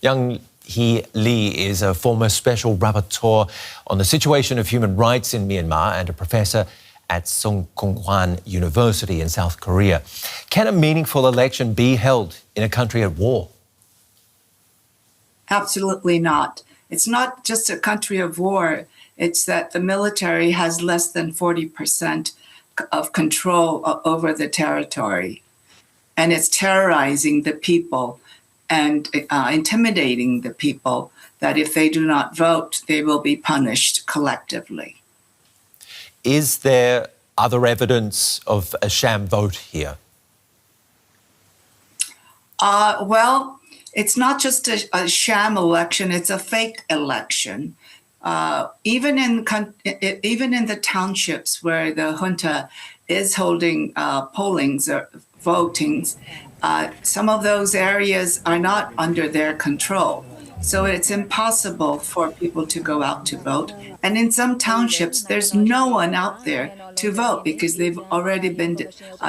Yanghee Lee is a former special rapporteur on the situation of human rights in Myanmar and a professor at Songkong University in South Korea. Can a meaningful election be held in a country at war? Absolutely not. It's not just a country of war. It's that the military has less than 40% of control over the territory. And it's terrorizing the people and intimidating the people that if they do not vote, they will be punished collectively. Is there other evidence of a sham vote here? Well, it's not just a sham election, it's a fake election. Even in the townships where the junta is holding pollings or votings, some of those areas are not under their control. So it's impossible for people to go out to vote. And in some townships, there's no one out there to vote because they've already been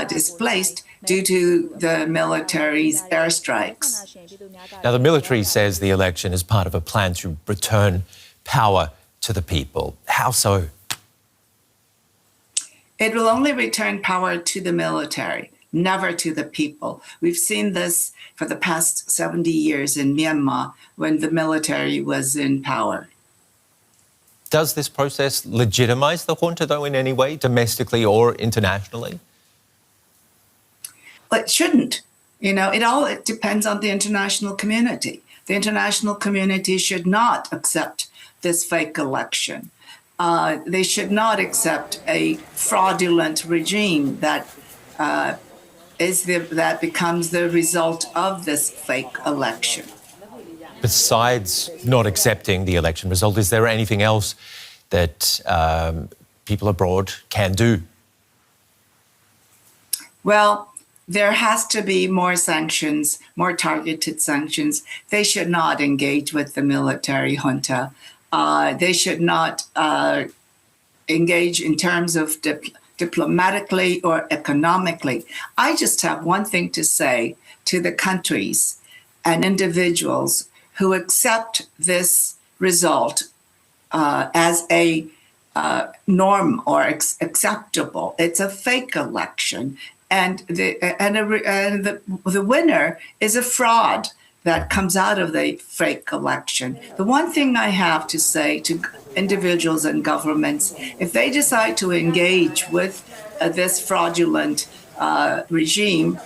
displaced due to the military's airstrikes. Now, the military says the election is part of a plan to return power to the people. How so? It will only return power to the military, never to the people. We've seen this for the past 70 years in Myanmar when the military was in power. Does this process legitimize the junta, though, in any way, domestically or internationally? Well, it shouldn't. It depends on the international community. The international community should not accept this fake election. They should not accept a fraudulent regime that becomes the result of this fake election. Besides not accepting the election result, is there anything else that people abroad can do? Well, there has to be more sanctions, more targeted sanctions. They should not engage with the military junta. They should not engage in terms of diplomatically or economically. I just have one thing to say to the countries and individuals who accept this result as a norm or acceptable. It's a fake election, and the winner is a fraud that comes out of the fake election. The one thing I have to say to individuals and governments, if they decide to engage with this fraudulent regime,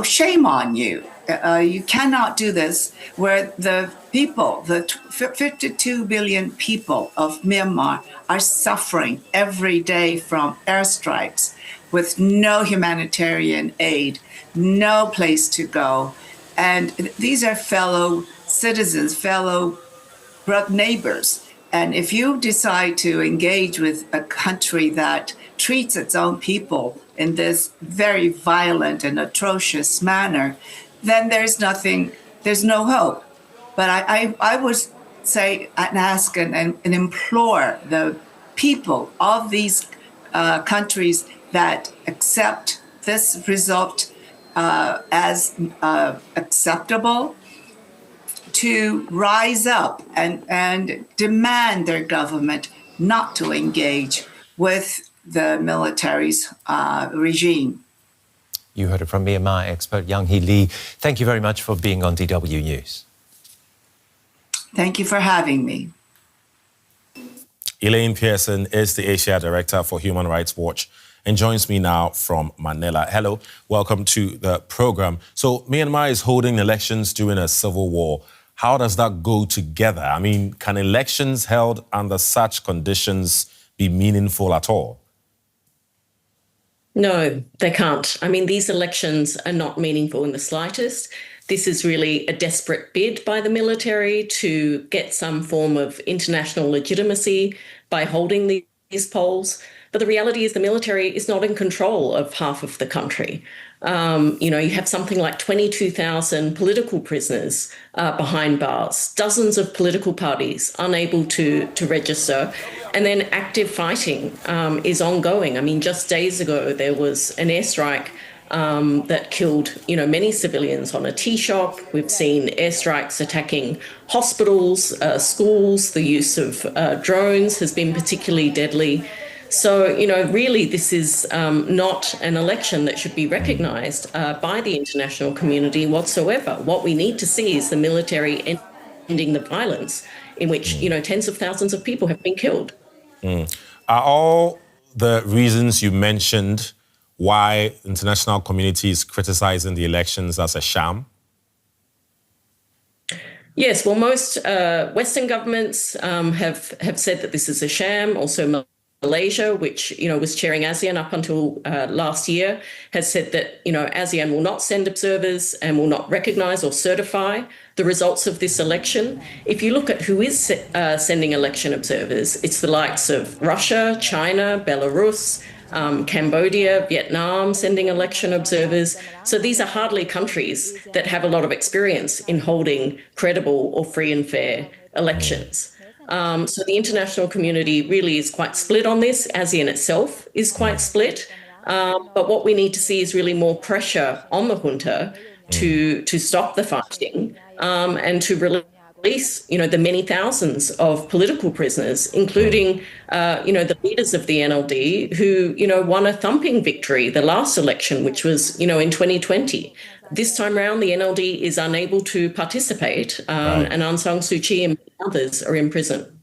shame on you. You cannot do this where the people, the 52 billion people of Myanmar are suffering every day from airstrikes with no humanitarian aid, no place to go. And these are fellow citizens, fellow neighbors. And if you decide to engage with a country that treats its own people in this very violent and atrocious manner, then there's no hope. But I would say and ask and implore the people of these countries that accept this result as acceptable to rise up and demand their government not to engage with the military's regime. You heard it from Myanmar expert Yanghee Lee. Thank you very much for being on DW News. Thank you for having me. Elaine Pearson is the Asia Director for Human Rights Watch and joins me now from Manila. Hello, welcome to the program. So Myanmar is holding elections during a civil war. How does that go together? I mean, can elections held under such conditions be meaningful at all? No, they can't. I mean, these elections are not meaningful in the slightest. This is really a desperate bid by the military to get some form of international legitimacy by holding these polls. But the reality is the military is not in control of half of the country. You have something like 22,000 political prisoners behind bars, dozens of political parties unable to register, and then active fighting is ongoing. I mean, just days ago, there was an airstrike that killed, many civilians on a tea shop. We've seen airstrikes attacking hospitals, schools. The use of drones has been particularly deadly. So, really, this is not an election that should be recognised by the international community whatsoever. What we need to see is the military ending the violence in which, tens of thousands of people have been killed. Are all the reasons you mentioned why international community is criticizing the elections as a sham? Yes, well, most Western governments have said that this is a sham. Also, Malaysia, which was chairing ASEAN up until last year, has said that ASEAN will not send observers and will not recognise or certify the results of this election. If you look at who is sending election observers, it's the likes of Russia, China, Belarus, Cambodia, Vietnam sending election observers. So these are hardly countries that have a lot of experience in holding credible or free and fair elections. So the international community really is quite split on this. ASEAN itself is quite split. But what we need to see is really more pressure on the junta to stop the fighting and to release, the many thousands of political prisoners, including, the leaders of the NLD who, won a thumping victory the last election, which was, in 2020. This time around, the NLD is unable to participate, and Aung San Suu Kyi and others are in prison.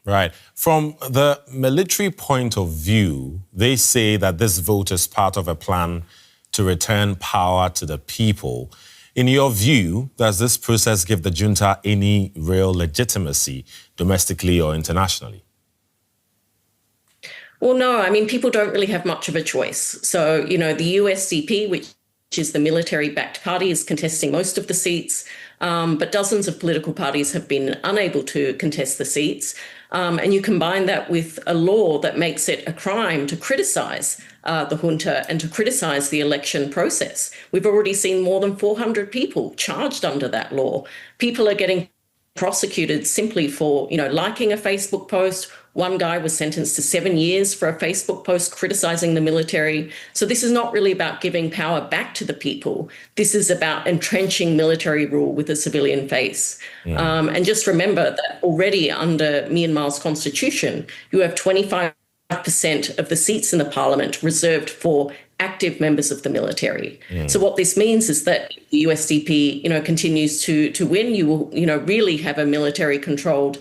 Right. From the military point of view, they say that this vote is part of a plan to return power to the people. In your view, does this process give the junta any real legitimacy, domestically or internationally? Well, no. I mean, people don't really have much of a choice. So, the USDP, which is the military-backed party, is contesting most of the seats, but dozens of political parties have been unable to contest the seats. And you combine that with a law that makes it a crime to criticise the junta and to criticise the election process. We've already seen more than 400 people charged under that law. People are getting prosecuted simply for, liking a Facebook post. One guy was sentenced to 7 years for a Facebook post criticising the military. So this is not really about giving power back to the people. This is about entrenching military rule with a civilian face. And just remember that already under Myanmar's constitution, you have 25% of the seats in the parliament reserved for active members of the military. So what this means is that if the USDP, continues to win, you will, really have a military-controlled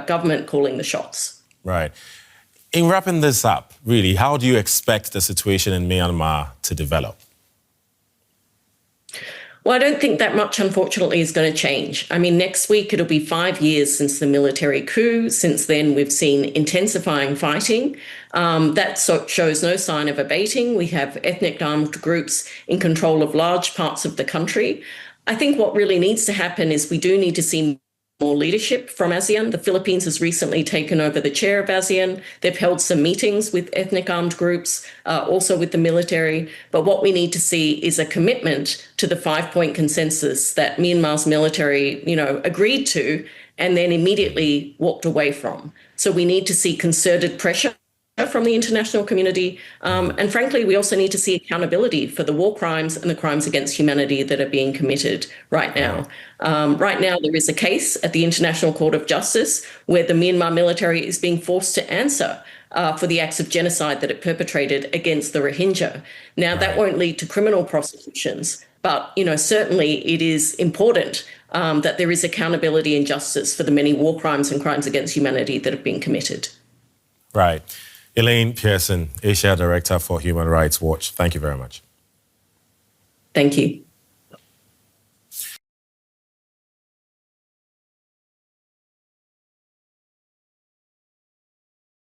government calling the shots. Right. In wrapping this up, really, how do you expect the situation in Myanmar to develop? Well, I don't think that much, unfortunately, is going to change. I mean, next week it'll be 5 years since the military coup. Since then, we've seen intensifying fighting. That shows no sign of abating. We have ethnic armed groups in control of large parts of the country. I think what really needs to happen is we do need to see more leadership from ASEAN. The Philippines has recently taken over the chair of ASEAN. They've held some meetings with ethnic armed groups, also with the military. But what we need to see is a commitment to the 5-point consensus that Myanmar's military, agreed to and then immediately walked away from. So we need to see concerted pressure from the international community. And frankly, we also need to see accountability for the war crimes and the crimes against humanity that are being committed right now. Right now, there is a case at the International Court of Justice where the Myanmar military is being forced to answer for the acts of genocide that it perpetrated against the Rohingya. Now, that won't lead to criminal prosecutions, but certainly it is important that there is accountability and justice for the many war crimes and crimes against humanity that have been committed. Right. Elaine Pearson, Asia Director for Human Rights Watch. Thank you very much. Thank you.